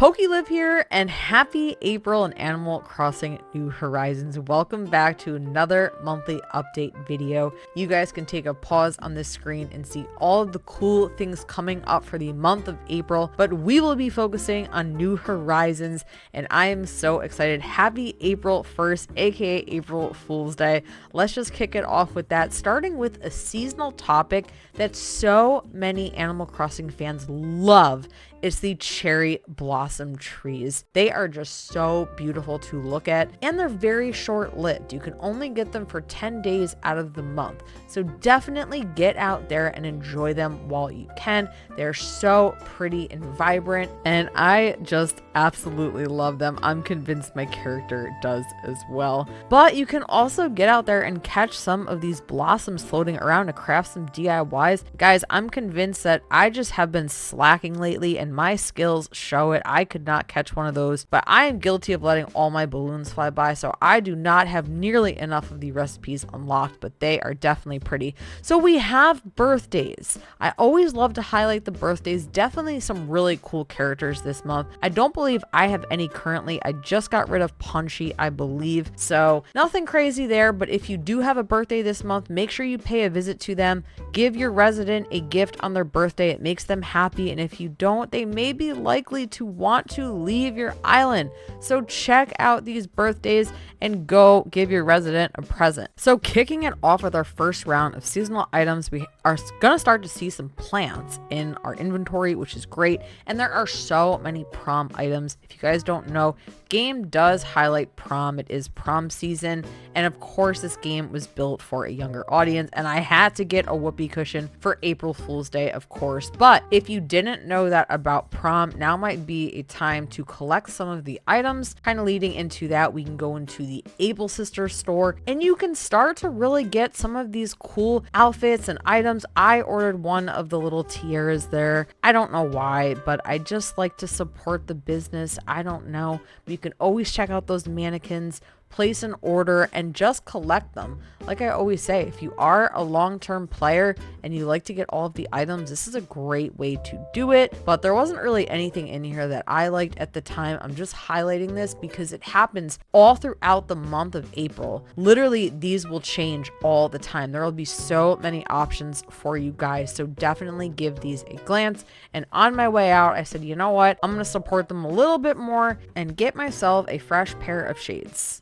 PokeLive here, and happy April and Animal Crossing New Horizons. Welcome back to another monthly update video. You guys can take a pause on this screen and see all of the cool things coming up for the month of April, but we will be focusing on New Horizons, and I am so excited. Happy April 1st, aka April Fool's Day. Let's just kick it off with that, starting with a seasonal topic that so many Animal Crossing fans love. It's the cherry blossom trees. They are just so beautiful to look at, and they're very short-lived. You can only get them for 10 days out of the month. So definitely get out there and enjoy them while you can. They're so pretty and vibrant, and I just absolutely love them. I'm convinced my character does as well. But you can also get out there and catch some of these blossoms floating around to craft some DIYs. Guys, I'm convinced that I just have been slacking lately, and my skills show it. I could not catch one of those, but I am guilty of letting all my balloons fly by, so I do not have nearly enough of the recipes unlocked, but they are definitely pretty. So we have birthdays. I always love to highlight the birthdays. Definitely some really cool characters this month. I don't believe I have any currently. I just got rid of Punchy, I believe, so nothing crazy there. But if you do have a birthday this month, make sure you pay a visit to them. Give your resident a gift on their birthday. It makes them happy, and if you don't, they may be likely to want to leave your island. So check out these birthdays and go give your resident a present. So kicking it off with our first round of seasonal items, we are gonna start to see some plants in our inventory, which is great. And there are so many prom items. If you guys don't know, game does highlight prom. It is prom season, and of course this game was built for a younger audience, and I had to get a whoopee cushion for April Fool's Day, of course. But if you didn't know that about prom, now might be a time to collect some of the items. Kind of leading into that, we can go into the Able Sisters store, and you can start to really get some of these cool outfits and items. I ordered one of the little tiaras there. I don't know why, but I just like to support the business. I don't know, but you can always check out those mannequins, place an order, and just collect them. Like I always say, if you are a long-term player and you like to get all of the items, this is a great way to do it. But there wasn't really anything in here that I liked at the time. I'm just highlighting this because it happens all throughout the month of April. Literally, these will change all the time. There will be so many options for you guys, so definitely give these a glance. And on my way out, I said, you know what, I'm gonna support them a little bit more and get myself a fresh pair of shades.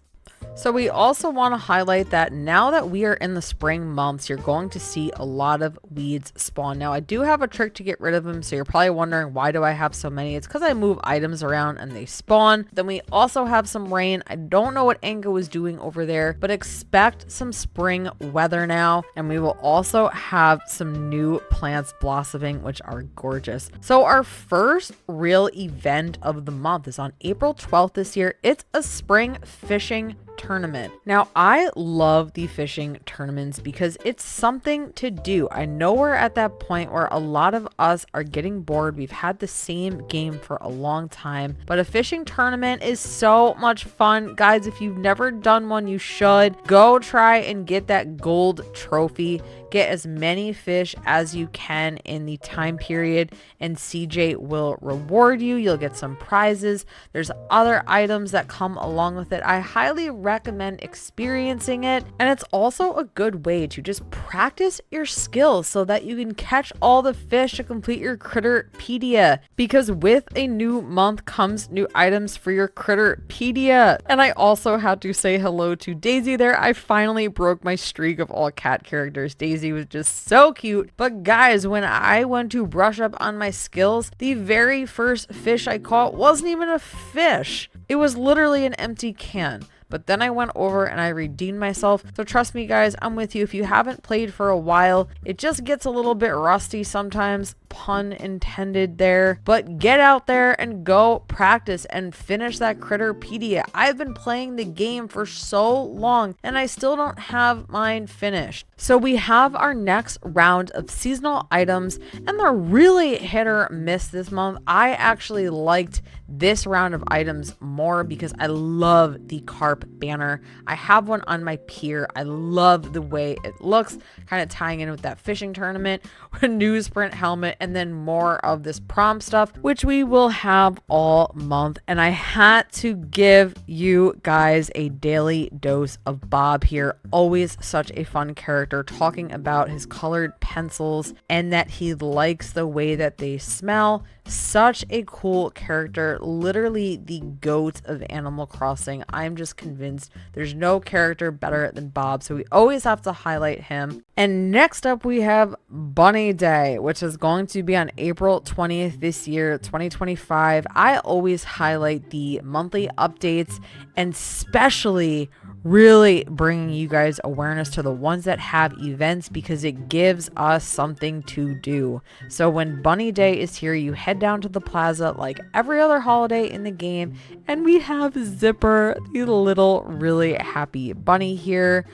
So we also want to highlight that now that we are in the spring months, you're going to see a lot of weeds spawn. Now I do have a trick to get rid of them, so you're probably wondering, why do I have so many? It's because I move items around and they spawn. Then we also have some rain. I don't know what Anga was doing over there, but expect some spring weather now. And we will also have some new plants blossoming, which are gorgeous. So our first real event of the month is on April 12th this year. It's a spring fishing tournament. Now I love the fishing tournaments because it's something to do. I know we're at that point where a lot of us are getting bored. We've had the same game for a long time, but a fishing tournament is so much fun. Guys, if you've never done one, you should go try and get that gold trophy. Get as many fish as you can in the time period, and CJ will reward you. You'll get some prizes. There's other items that come along with it. I highly recommend experiencing it, and it's also a good way to just practice your skills so that you can catch all the fish to complete your Critterpedia, because with a new month comes new items for your Critterpedia. And I also had to say hello to Daisy there. I finally broke my streak of all cat characters. Daisy was just so cute. But guys, when I went to brush up on my skills, the very first fish I caught wasn't even a fish. It was literally an empty can. But then I went over and I redeemed myself. So trust me guys, I'm with you. If you haven't played for a while, it just gets a little bit rusty sometimes. Pun intended there. But get out there and go practice and finish that Critterpedia. I've been playing the game for so long and I still don't have mine finished. So we have our next round of seasonal items, and they're really hit or miss this month. I actually liked this round of items more because I love the carp banner. I have one on my pier. I love the way it looks, kind of tying in with that fishing tournament, newsprint helmet, and then more of this prom stuff, which we will have all month. And I had to give you guys a daily dose of Bob here. Always such a fun character, talking about his colored pencils and that he likes the way that they smell. Such a cool character, literally the GOAT of Animal Crossing. I'm just convinced there's no character better than Bob, so we always have to highlight him. And next up we have Bunny Day, which is going to be on April 20th this year, 2025. I always highlight the monthly updates, and especially really bringing you guys awareness to the ones that have events, because it gives us something to do. So when Bunny Day is here, you head down to the plaza like every other holiday in the game, and we have Zipper, the little really happy bunny here.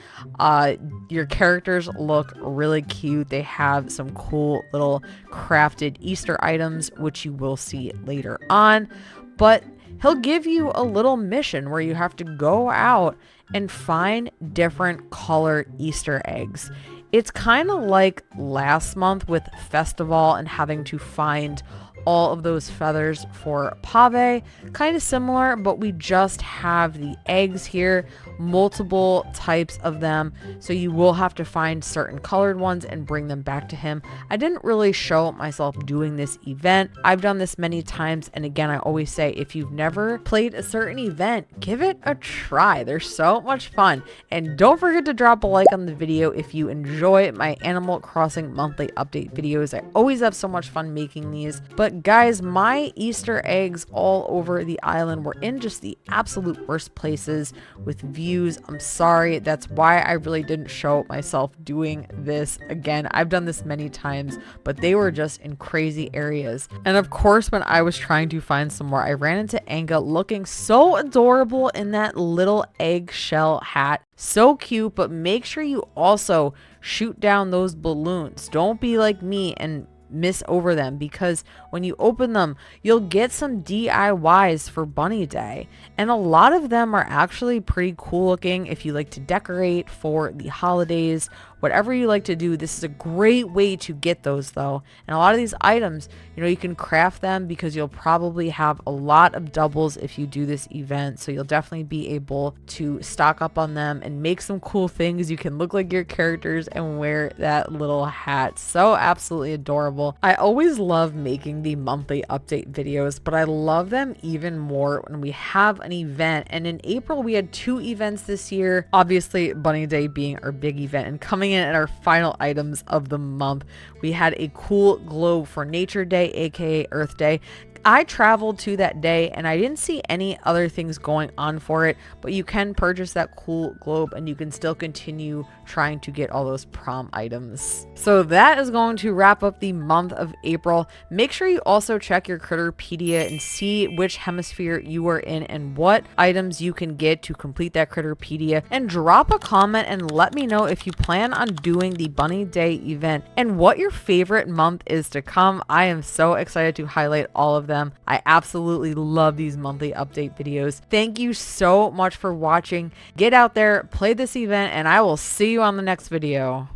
Your characters look really cute. They have some cool little crafted Easter items, which you will see later on, but he'll give you a little mission where you have to go out and find different colored Easter eggs. It's kind of like last month with Festival and having to find all of those feathers for Pave. Kind of similar, but we just have the eggs here, multiple types of them, so you will have to find certain colored ones and bring them back to him. I didn't really show myself doing this event. I've done this many times, and again, I always say if you've never played a certain event, give it a try. They're so much fun. And don't forget to drop a like on the video if you enjoy my Animal Crossing monthly update videos. I always have so much fun making these. But guys, my Easter eggs all over the island were in just the absolute worst places with views. I'm sorry. That's why I really didn't show myself doing this again. I've done this many times, but they were just in crazy areas. And of course, when I was trying to find some more, I ran into Anga looking so adorable in that little eggshell hat. So cute, but make sure you also shoot down those balloons. Don't be like me and miss over them, because when you open them, you'll get some DIYs for Bunny Day, and a lot of them are actually pretty cool looking if you like to decorate for the holidays. Whatever you like to do, this is a great way to get those though. And a lot of these items, you know, you can craft them because you'll probably have a lot of doubles if you do this event, so you'll definitely be able to stock up on them and make some cool things. You can look like your characters and wear that little hat. So absolutely adorable. I always love making the monthly update videos, but I love them even more when we have an event. And in April we had 2 events this year, obviously Bunny Day being our big event, and coming in at our final items of the month, we had a cool globe for Nature Day, aka Earth Day. I traveled to that day and I didn't see any other things going on for it, but you can purchase that cool globe and you can still continue trying to get all those prom items. So that is going to wrap up the month of April. Make sure you also check your Critterpedia and see which hemisphere you are in and what items you can get to complete that Critterpedia, and drop a comment and let me know if you plan on doing the Bunny Day event and what your favorite month is to come. I am so excited to highlight all of them. I absolutely love these monthly update videos. Thank you so much for watching. Get out there, play this event, and I will see you on the next video.